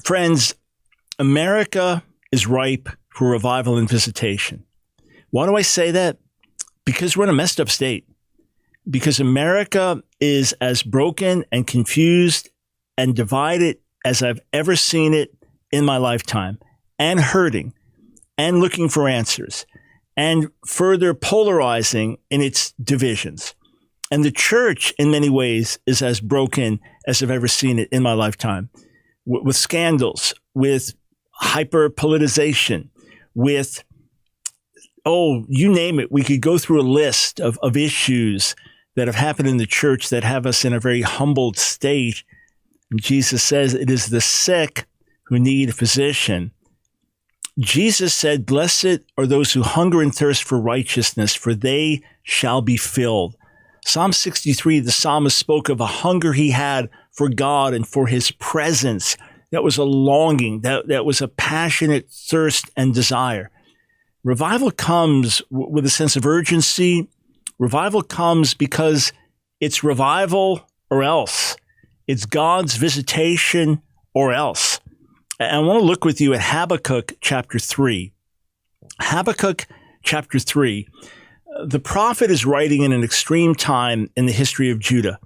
Friends, America is ripe for revival and visitation. Why do I say that? Because we're in a messed up state. Because America is as broken and confused and divided as I've ever seen it in my lifetime, and hurting and looking for answers and further polarizing in its divisions. And the church, in many ways, is as broken as I've ever seen it in my lifetime, with scandals, with hyper-politicization, with, you name it. We could go through a list of issues that have happened in the church that have us in a very humbled state. And Jesus says it is the sick who need a physician. Jesus said, "Blessed are those who hunger and thirst for righteousness, for they shall be filled." Psalm 63, the psalmist spoke of a hunger he had for God and for his presence. That was a longing, that was a passionate thirst and desire. Revival comes with a sense of urgency. Revival comes because it's revival or else. It's God's visitation or else. And I want to look with you at Habakkuk chapter 3. Habakkuk chapter 3. The prophet is writing in an extreme time in the history of Judah.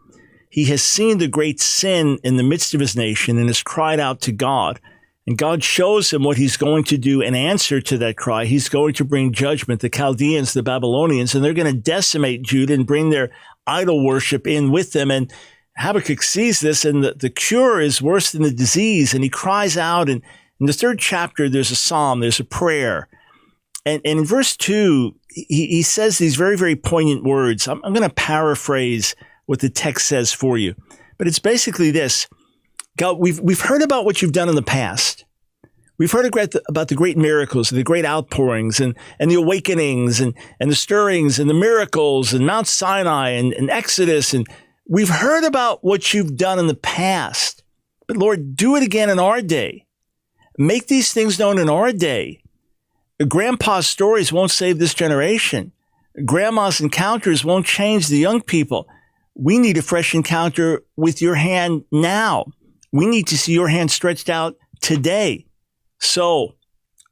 He has seen the great sin in the midst of his nation and has cried out to God. And God shows him what he's going to do in answer to that cry. He's going to bring judgment. The Chaldeans, the Babylonians, and they're going to decimate Judah and bring their idol worship in with them. And Habakkuk sees this, and the cure is worse than the disease. And he cries out. And in the third chapter, there's a psalm, there's a prayer. And in verse 2, he says these very, very poignant words. I'm going to paraphrase what the text says for you. But it's basically this. God, we've heard about what you've done in the past. We've heard about the great miracles, the great outpourings, and the awakenings, and the stirrings, and the miracles, and Mount Sinai, and Exodus. And we've heard about what you've done in the past. But Lord, do it again in our day. Make these things known in our day. Grandpa's stories won't save this generation. Grandma's encounters won't change the young people. We need a fresh encounter with your hand now. We need to see your hand stretched out today. So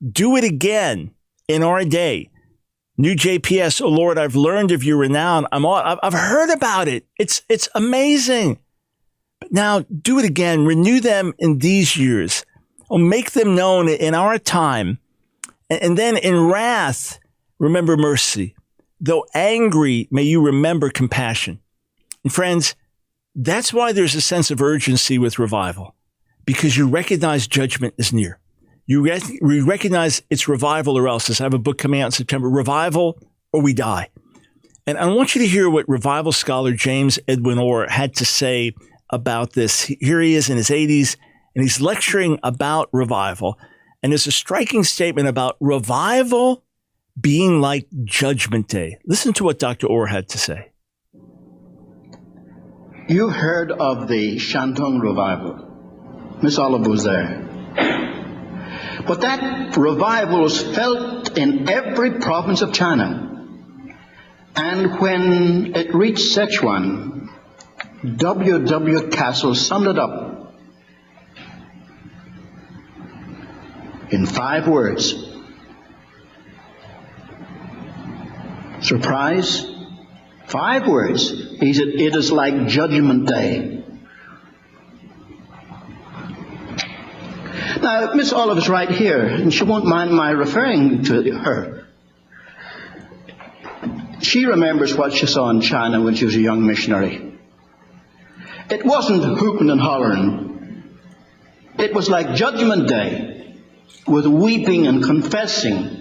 do it again in our day. New JPS, oh Lord, I've learned of your renown. I've heard about it. It's amazing. But now do it again. Renew them in these years. Oh, make them known in our time. And then in wrath, remember mercy. Though angry, may you remember compassion. And friends, that's why there's a sense of urgency with revival, because you recognize judgment is near. You recognize it's revival or else. As I have a book coming out in September, Revival or We Die. And I want you to hear what revival scholar James Edwin Orr had to say about this. Here he is in his 80s, and he's lecturing about revival. And there's a striking statement about revival being like Judgment Day. Listen to what Dr. Orr had to say. You heard of the Shantung revival. Miss Olive was there. But that revival was felt in every province of China. And when it reached Sichuan, W. Castle summed it up in 5 words. Surprise? 5 words. He said, it is like Judgment Day. Now, Miss Olive is right here, and she won't mind my referring to her. She remembers what she saw in China when she was a young missionary. It wasn't hooping and hollering. It was like Judgment Day, with weeping and confessing.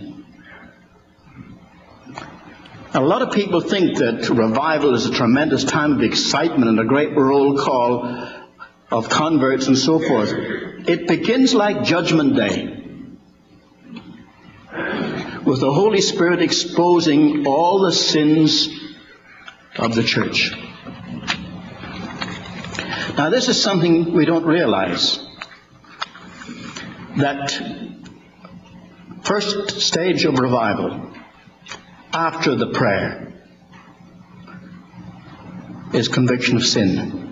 A lot of people think that revival is a tremendous time of excitement and a great roll call of converts and so forth. It begins like Judgment Day, with the Holy Spirit exposing all the sins of the church. Now, this is something we don't realize. That first stage of revival, after the prayer, is conviction of sin.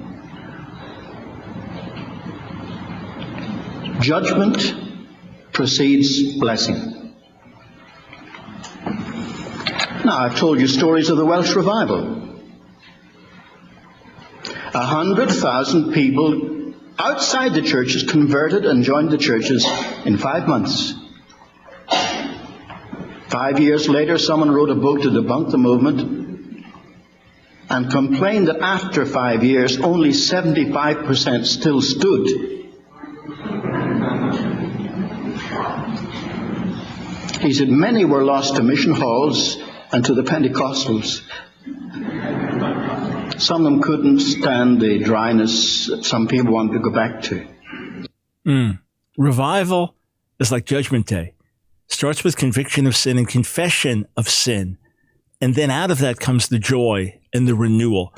Judgment precedes blessing. Now, I've told you stories of the Welsh revival. 100,000 people outside the churches converted and joined the churches in 5 months. 5 years later, someone wrote a book to debunk the movement and complained that after 5 years, only 75% still stood. He said many were lost to mission halls and to the Pentecostals. Some of them couldn't stand the dryness some people wanted to go back to. Revival is like Judgment Day. Starts with conviction of sin and confession of sin. And then out of that comes the joy and the renewal.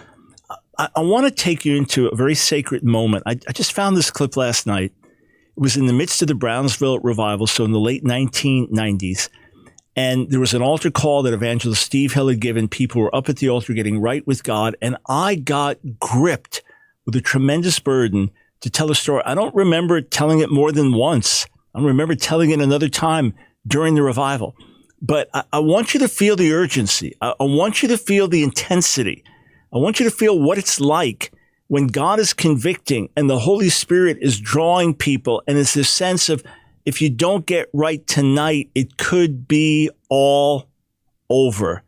I want to take you into a very sacred moment. I just found this clip last night. It was in the midst of the Brownsville revival, so in the late 1990s. And there was an altar call that Evangelist Steve Hill had given. People were up at the altar getting right with God. And I got gripped with a tremendous burden to tell a story. I don't remember telling it more than once. I remember telling it another time during the revival. But I want you to feel the urgency. I want you to feel the intensity. I want you to feel what it's like when God is convicting and the Holy Spirit is drawing people. And it's this sense of, if you don't get right tonight, it could be all over.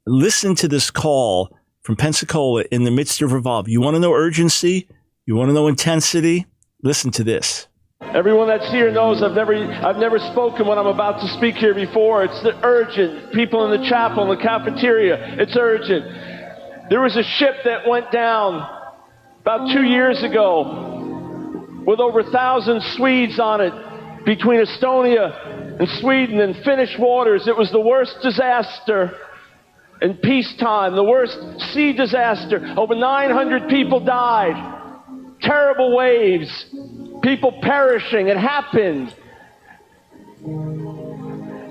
Listen to this call from Pensacola in the midst of revival. You want to know urgency? You want to know intensity? Listen to this. Everyone that's here knows I've never spoken when I'm about to speak here before. It's urgent. People in the chapel, in the cafeteria, it's urgent. There was a ship that went down about 2 years ago with over 1,000 Swedes on it between Estonia and Sweden in Finnish waters. It was the worst disaster in peacetime, the worst sea disaster. Over 900 people died. Terrible waves. People perishing. It happened.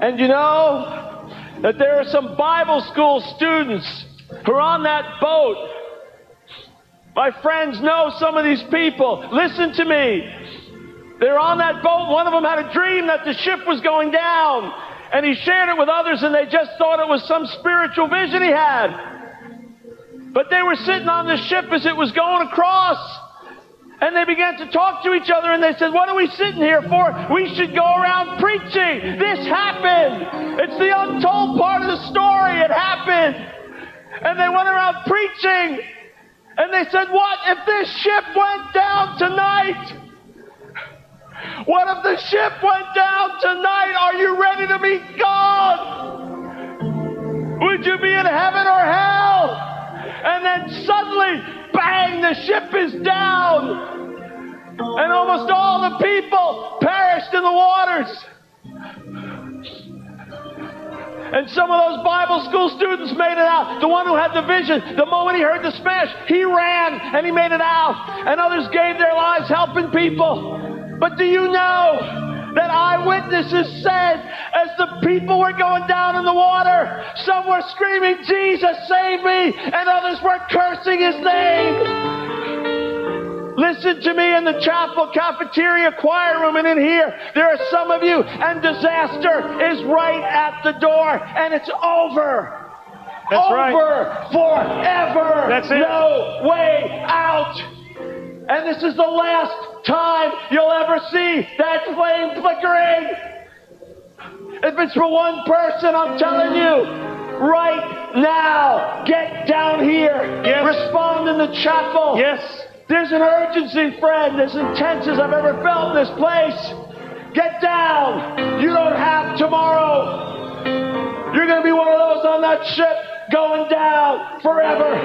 And you know that there are some Bible school students who are on that boat. My friends know some of these people. Listen to me. They're on that boat. One of them had a dream that the ship was going down. And he shared it with others, and they just thought it was some spiritual vision he had. But they were sitting on the ship as it was going across. And they began to talk to each other, and they said, what are we sitting here for? We should go around preaching. This happened. It's the untold part of the story. It happened. And they went around preaching. And they said, what if this ship went down tonight? What if the ship went down tonight? Are you ready to meet God? Would you be in heaven or hell? And then suddenly, bang, the ship is down. And almost all the people perished in the waters. And some of those Bible school students made it out. The one who had the vision, the moment he heard the smash, he ran and he made it out. And others gave their lives helping people. But do you know that eyewitnesses said as the people were going down in the water, some were screaming, Jesus, save me, and others were cursing his name. Listen to me in the chapel, cafeteria, choir room, and in here, there are some of you, and disaster is right at the door, and it's over. That's over right. Forever. That's it. No way out. And this is the last time you'll ever see that flame flickering. If it's for one person, I'm telling you, right now, get down here. Yes. Respond in the chapel. Yes. There's an urgency, friend, as intense as I've ever felt in this place. Get down. You don't have tomorrow. You're going to be one of those on that ship going down forever.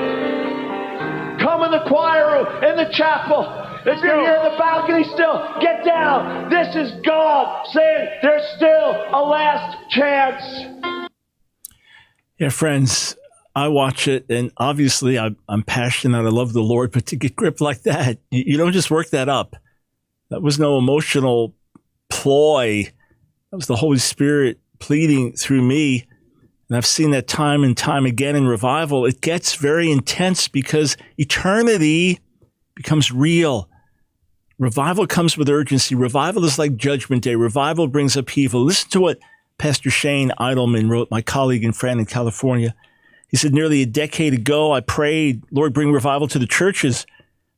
Come in the choir room, in the chapel. If you're here in the balcony still, get down. This is God saying there's still a last chance. Yeah, friends, I watch it, and obviously I'm passionate. I love the Lord, but to get gripped like that, you don't just work that up. That was no emotional ploy. That was the Holy Spirit pleading through me. And I've seen that time and time again in revival. It gets very intense because eternity becomes real. Revival comes with urgency. Revival is like Judgment Day. Revival brings upheaval. Listen to what Pastor Shane Eidelman wrote, my colleague and friend in California. He said, nearly a decade ago, I prayed, Lord, bring revival to the churches.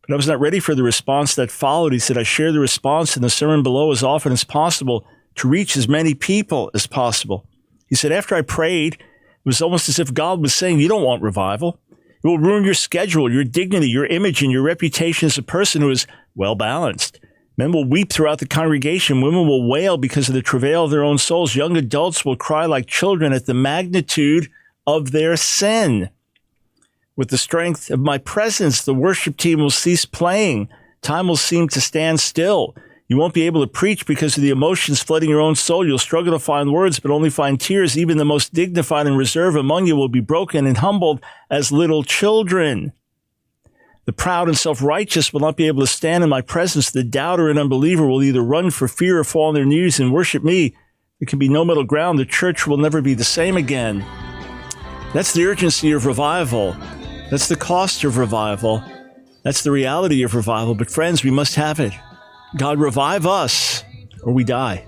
But I was not ready for the response that followed. He said, I shared the response in the sermon below as often as possible to reach as many people as possible. He said, after I prayed, it was almost as if God was saying, you don't want revival. It will ruin your schedule, your dignity, your image, and your reputation as a person who is well-balanced. Men will weep throughout the congregation. Women will wail because of the travail of their own souls. Young adults will cry like children at the magnitude of their sin. With the strength of my presence, the worship team will cease playing. Time will seem to stand still. You won't be able to preach because of the emotions flooding your own soul. You'll struggle to find words, but only find tears. Even the most dignified and reserved among you will be broken and humbled as little children. The proud and self-righteous will not be able to stand in my presence. The doubter and unbeliever will either run for fear or fall on their knees and worship me. There can be no middle ground. The church will never be the same again. That's the urgency of revival. That's the cost of revival. That's the reality of revival. But friends, we must have it. God, revive us or we die.